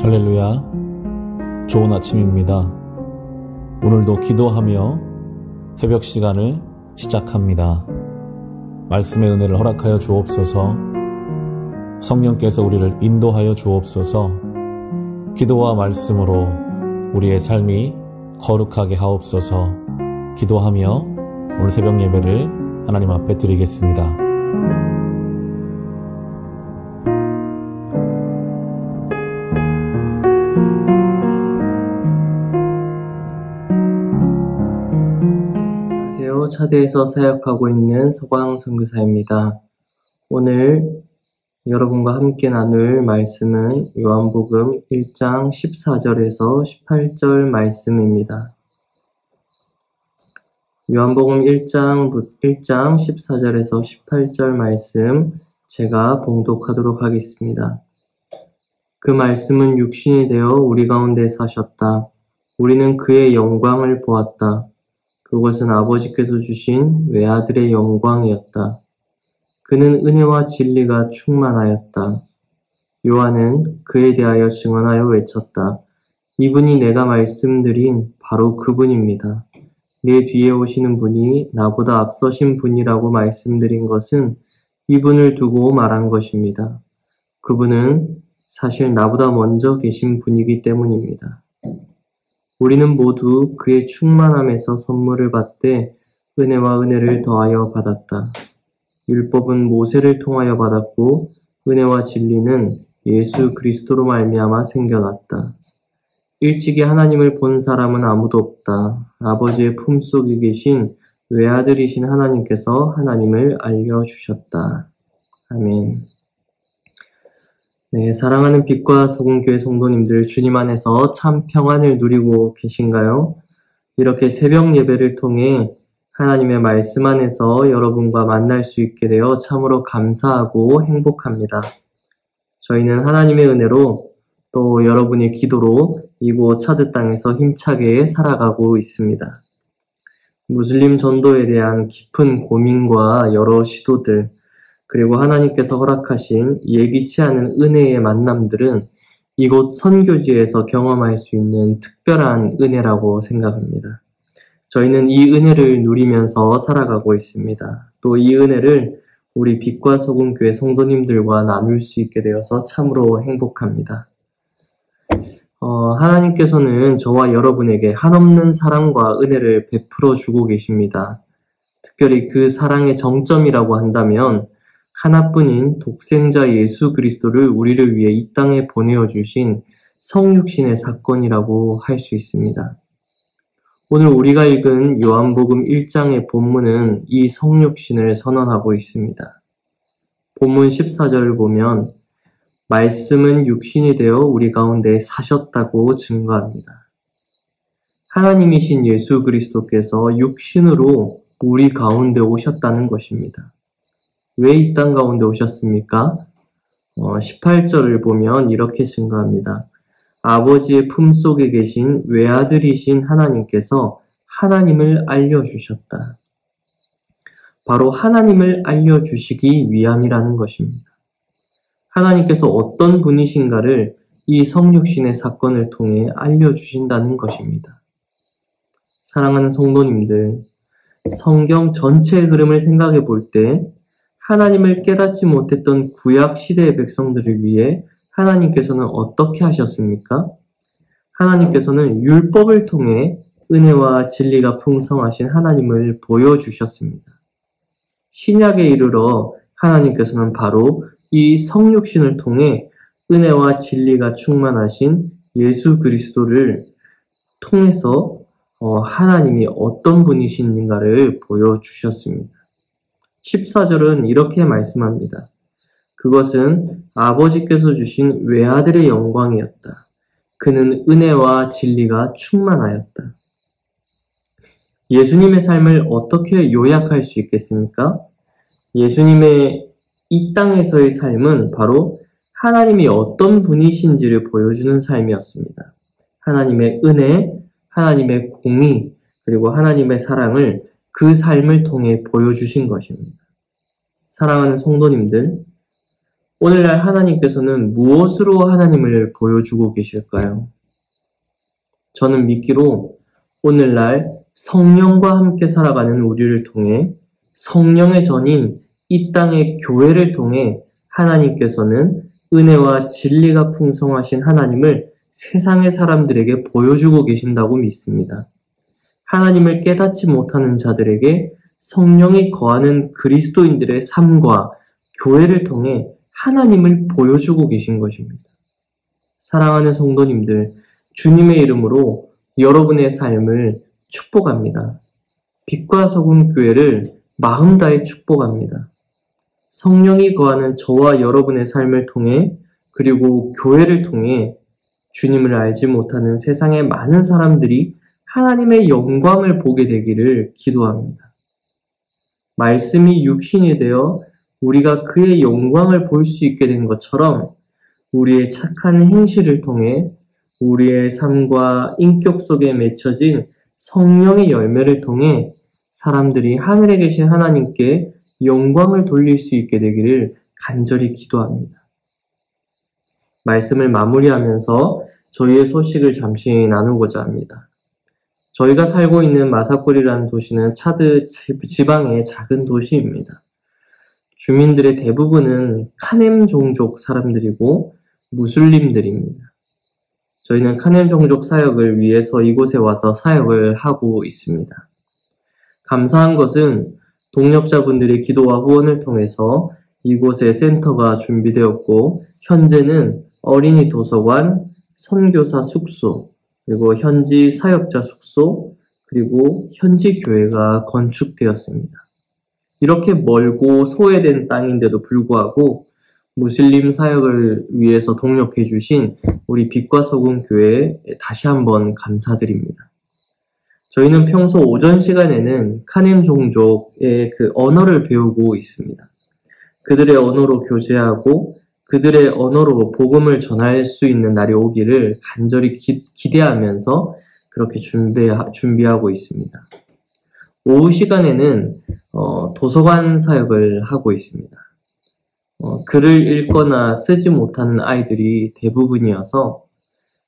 할렐루야. 좋은 아침입니다. 오늘도 기도하며 새벽 시간을 시작합니다. 말씀의 은혜를 허락하여 주옵소서. 성령께서 우리를 인도하여 주옵소서. 기도와 말씀으로 우리의 삶이 거룩하게 하옵소서. 기도하며 오늘 새벽 예배를 하나님 앞에 드리겠습니다. 차대에서 사역하고 있는 서광 선교사입니다. 오늘 여러분과 함께 나눌 말씀은 요한복음 1장 14절에서 18절 말씀입니다. 요한복음 1장 14절에서 18절 말씀 제가 봉독하도록 하겠습니다. 그 말씀은 육신이 되어 우리 가운데 사셨다. 우리는 그의 영광을 보았다. 그것은 아버지께서 주신 외아들의 영광이었다. 그는 은혜와 진리가 충만하였다. 요한은 그에 대하여 증언하여 외쳤다. 이분이 내가 말씀드린 바로 그분입니다. 내 뒤에 오시는 분이 나보다 앞서신 분이라고 말씀드린 것은 이분을 두고 말한 것입니다. 그분은 사실 나보다 먼저 계신 분이기 때문입니다. 우리는 모두 그의 충만함에서 선물을 받되 은혜와 은혜를 더하여 받았다. 율법은 모세를 통하여 받았고 은혜와 진리는 예수 그리스도로 말미암아 생겨났다. 일찍이 하나님을 본 사람은 아무도 없다. 아버지의 품속에 계신 외아들이신 하나님께서 하나님을 알려주셨다. 아멘. 네, 사랑하는 빛과 소금교회 성도님들, 주님 안에서 참 평안을 누리고 계신가요? 이렇게 새벽 예배를 통해 하나님의 말씀 안에서 여러분과 만날 수 있게 되어 참으로 감사하고 행복합니다. 저희는 하나님의 은혜로 또 여러분의 기도로 이곳 차드 땅에서 힘차게 살아가고 있습니다. 무슬림 전도에 대한 깊은 고민과 여러 시도들, 그리고 하나님께서 허락하신 예기치 않은 은혜의 만남들은 이곳 선교지에서 경험할 수 있는 특별한 은혜라고 생각합니다. 저희는 이 은혜를 누리면서 살아가고 있습니다. 또 이 은혜를 우리 빛과 소금 교회 성도님들과 나눌 수 있게 되어서 참으로 행복합니다. 하나님께서는 저와 여러분에게 한없는 사랑과 은혜를 베풀어 주고 계십니다. 특별히 그 사랑의 정점이라고 한다면 하나뿐인 독생자 예수 그리스도를 우리를 위해 이 땅에 보내어 주신 성육신의 사건이라고 할 수 있습니다. 오늘 우리가 읽은 요한복음 1장의 본문은 이 성육신을 선언하고 있습니다. 본문 14절을 보면 말씀은 육신이 되어 우리 가운데 사셨다고 증거합니다. 하나님이신 예수 그리스도께서 육신으로 우리 가운데 오셨다는 것입니다. 왜 이 땅 가운데 오셨습니까? 18절을 보면 이렇게 증거합니다. 아버지의 품속에 계신 외아들이신 하나님께서 하나님을 알려주셨다. 바로 하나님을 알려주시기 위함이라는 것입니다. 하나님께서 어떤 분이신가를 이 성육신의 사건을 통해 알려주신다는 것입니다. 사랑하는 성도님들, 성경 전체의 흐름을 생각해 볼 때 하나님을 깨닫지 못했던 구약 시대의 백성들을 위해 하나님께서는 어떻게 하셨습니까? 하나님께서는 율법을 통해 은혜와 진리가 풍성하신 하나님을 보여주셨습니다. 신약에 이르러 하나님께서는 바로 이 성육신을 통해 은혜와 진리가 충만하신 예수 그리스도를 통해서 하나님이 어떤 분이신가를 보여주셨습니다. 14절은 이렇게 말씀합니다. 그것은 아버지께서 주신 외아들의 영광이었다. 그는 은혜와 진리가 충만하였다. 예수님의 삶을 어떻게 요약할 수 있겠습니까? 예수님의 이 땅에서의 삶은 바로 하나님이 어떤 분이신지를 보여주는 삶이었습니다. 하나님의 은혜, 하나님의 공의, 그리고 하나님의 사랑을 그 삶을 통해 보여주신 것입니다. 사랑하는 성도님들, 오늘날 하나님께서는 무엇으로 하나님을 보여주고 계실까요? 저는 믿기로 오늘날 성령과 함께 살아가는 우리를 통해 성령의 전인 이 땅의 교회를 통해 하나님께서는 은혜와 진리가 풍성하신 하나님을 세상의 사람들에게 보여주고 계신다고 믿습니다. 하나님을 깨닫지 못하는 자들에게 성령이 거하는 그리스도인들의 삶과 교회를 통해 하나님을 보여주고 계신 것입니다. 사랑하는 성도님들, 주님의 이름으로 여러분의 삶을 축복합니다. 빛과 소금 교회를 마음 다해 축복합니다. 성령이 거하는 저와 여러분의 삶을 통해 그리고 교회를 통해 주님을 알지 못하는 세상의 많은 사람들이 하나님의 영광을 보게 되기를 기도합니다. 말씀이 육신이 되어 우리가 그의 영광을 볼 수 있게 된 것처럼 우리의 착한 행실을 통해 우리의 삶과 인격 속에 맺혀진 성령의 열매를 통해 사람들이 하늘에 계신 하나님께 영광을 돌릴 수 있게 되기를 간절히 기도합니다. 말씀을 마무리하면서 저희의 소식을 잠시 나누고자 합니다. 저희가 살고 있는 마사콜이라는 도시는 차드 지방의 작은 도시입니다. 주민들의 대부분은 카넴 종족 사람들이고 무슬림들입니다. 저희는 카넴 종족 사역을 위해서 이곳에 와서 사역을 하고 있습니다. 감사한 것은 동력자분들의 기도와 후원을 통해서 이곳에 센터가 준비되었고 현재는 어린이 도서관, 선교사 숙소, 그리고 현지 사역자 숙소, 그리고 현지 교회가 건축되었습니다. 이렇게 멀고 소외된 땅인데도 불구하고 무슬림 사역을 위해서 동력해 주신 우리 빛과 소금 교회에 다시 한번 감사드립니다. 저희는 평소 오전 시간에는 카넴 종족의 그 언어를 배우고 있습니다. 그들의 언어로 교제하고 그들의 언어로 복음을 전할 수 있는 날이 오기를 간절히 기대하면서 그렇게 준비하고 있습니다. 오후 시간에는 도서관 사역을 하고 있습니다. 글을 읽거나 쓰지 못하는 아이들이 대부분이어서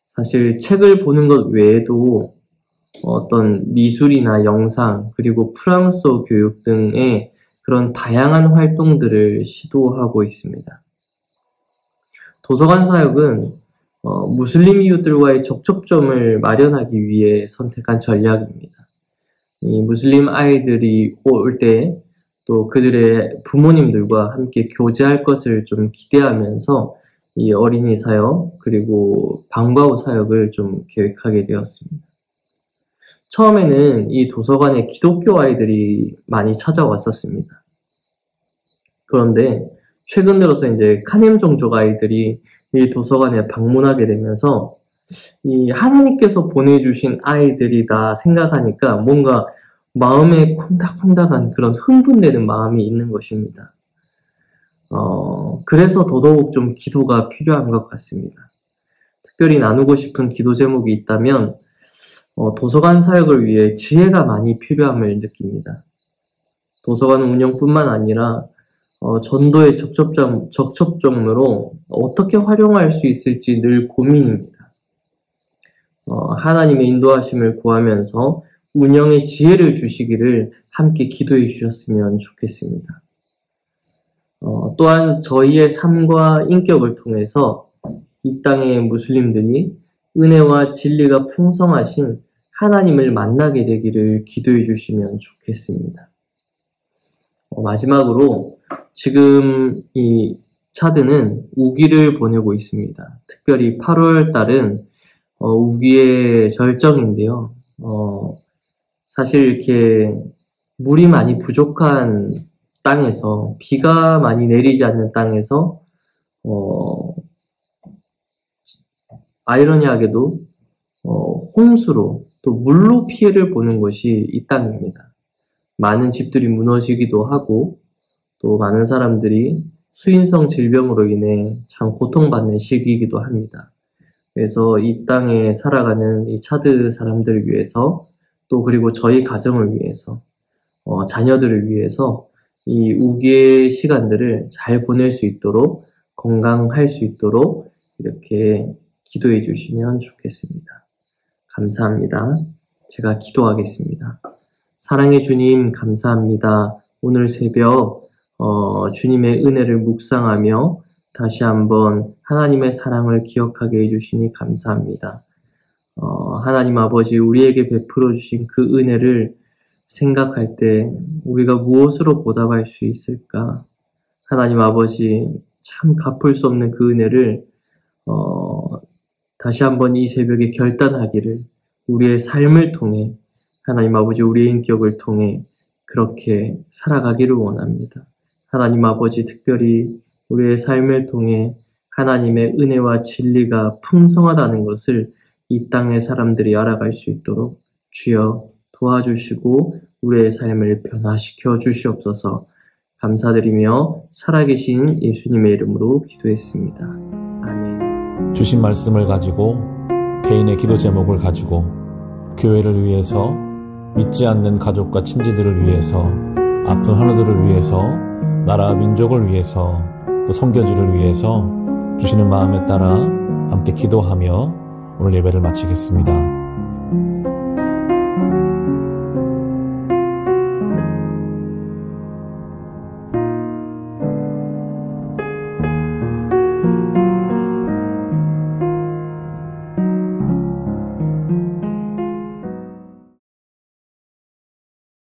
사실 책을 보는 것 외에도 어떤 미술이나 영상 그리고 프랑스어 교육 등의 그런 다양한 활동들을 시도하고 있습니다. 도서관 사역은 무슬림 이웃들과의 접촉점을 마련하기 위해 선택한 전략입니다. 이 무슬림 아이들이 올 때 또 그들의 부모님들과 함께 교제할 것을 좀 기대하면서 이 어린이 사역 그리고 방과 후 사역을 좀 계획하게 되었습니다. 처음에는 이 도서관에 기독교 아이들이 많이 찾아왔었습니다. 그런데 최근 들어서 이제 카넴 종족 아이들이 이 도서관에 방문하게 되면서 이 하나님께서 보내주신 아이들이다 생각하니까 뭔가 마음에 콩닥콩닥한 그런 흥분되는 마음이 있는 것입니다. 그래서 더더욱 좀 기도가 필요한 것 같습니다. 특별히 나누고 싶은 기도 제목이 있다면 도서관 사역을 위해 지혜가 많이 필요함을 느낍니다. 도서관 운영뿐만 아니라 전도의 적첩점으로 어떻게 활용할 수 있을지 늘 고민입니다. 하나님의 인도하심을 구하면서 운영의 지혜를 주시기를 함께 기도해 주셨으면 좋겠습니다. 또한 저희의 삶과 인격을 통해서 이 땅의 무슬림들이 은혜와 진리가 풍성하신 하나님을 만나게 되기를 기도해 주시면 좋겠습니다. 마지막으로 지금 이 차드는 우기를 보내고 있습니다. 특별히 8월 달은 우기의 절정인데요. 사실 이렇게 물이 많이 부족한 땅에서 비가 많이 내리지 않는 땅에서 아이러니하게도 홍수로 또 물로 피해를 보는 것이 이 땅입니다. 많은 집들이 무너지기도 하고 또 많은 사람들이 수인성 질병으로 인해 참 고통받는 시기이기도 합니다. 그래서 이 땅에 살아가는 이 차드 사람들을 위해서 또 그리고 저희 가정을 위해서 자녀들을 위해서 이 우기의 시간들을 잘 보낼 수 있도록 건강할 수 있도록 이렇게 기도해 주시면 좋겠습니다. 감사합니다. 제가 기도하겠습니다. 사랑의 주님, 감사합니다. 오늘 새벽 주님의 은혜를 묵상하며 다시 한번 하나님의 사랑을 기억하게 해주시니 감사합니다. 하나님 아버지, 우리에게 베풀어 주신 그 은혜를 생각할 때 우리가 무엇으로 보답할 수 있을까? 하나님 아버지, 참 갚을 수 없는 그 은혜를 다시 한번 이 새벽에 결단하기를, 우리의 삶을 통해, 하나님 아버지, 우리의 인격을 통해 그렇게 살아가기를 원합니다. 하나님 아버지, 특별히 우리의 삶을 통해 하나님의 은혜와 진리가 풍성하다는 것을 이 땅의 사람들이 알아갈 수 있도록 주여 도와주시고 우리의 삶을 변화시켜 주시옵소서. 감사드리며 살아계신 예수님의 이름으로 기도했습니다. 아멘. 주신 말씀을 가지고 개인의 기도 제목을 가지고 교회를 위해서, 믿지 않는 가족과 친지들을 위해서, 아픈 하나들을 위해서, 나라 민족을 위해서, 또 선교지를 위해서 주시는 마음에 따라 함께 기도하며 오늘 예배를 마치겠습니다.